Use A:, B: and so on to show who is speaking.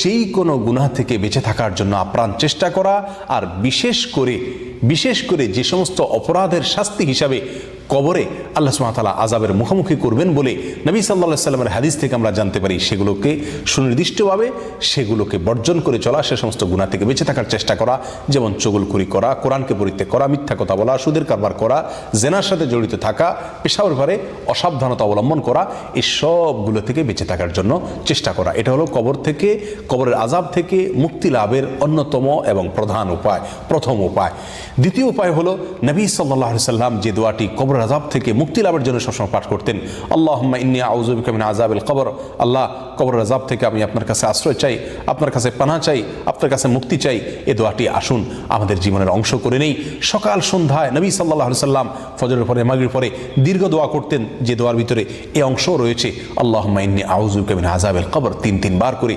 A: যেই কোনো গুনাহ থেকে বেঁচে থাকার জন্য আপ্রাণ চেষ্টা করা, আর বিশেষ করে যে সমস্ত অপরাধের শাস্তি হিসাবে কবরে আল্লাহ সুবহানাহু ওয়া তাআলা আযাবের মুখোমুখি করবেন বলে নবী সাল্লাল্লাহু আলাইহি সাল্লামের হাদিস থেকে আমরা জানতে পারি, সেগুলোকে সুনির্দিষ্টভাবে সেগুলোকে বর্জন করে চলা, সে সমস্ত গুনাহ থেকে বেঁচে থাকার চেষ্টা করা, যেমন চুগলখড়ি করা, কোরআনকে পরিত্যাগ করা, মিথ্যা কথা বলা, সুদের কারবার করা, জেনার সাথে জড়িত থাকা, পেশাবের ব্যাপারে অসাবধানতা অবলম্বন করা, এই সবগুলো থেকে বেঁচে থাকার জন্য চেষ্টা করা। এটা হলো কবরের আযাব থেকে মুক্তি লাভের অন্যতম এবং প্রথম উপায়। দ্বিতীয় উপায় হলো নবী সাল্লাল্লাহু আলাইহি সাল্লাম যে দোয়াটি কবরের আযাব থেকে মুক্তি লাভের জন্য সবসময় পাঠ করতেন, আল্লাহুম্মা ইন্নী আউযু বিকা মিন আযাবিল কবর, আল্লাহ কবরের আযাব থেকে আমি আপনার কাছে আশ্রয় চাই, আপনার কাছে পানাহ চাই, আপনার কাছে মুক্তি চাই। এই দোয়াটি আসুন আমাদের জীবনের অংশ করে নেই। সকাল সন্ধ্যায় নবী সাল্লাল্লাহু আলাইহি সাল্লাম ফজরের পরে মাগরিবের পরে দীর্ঘ দোয়া করতেন, যে দোয়ার ভিতরে এই অংশ রয়েছে, আল্লাহুম্মা ইন্নী আউযু বিকা মিন আযাবিল কবর, 3 বার করে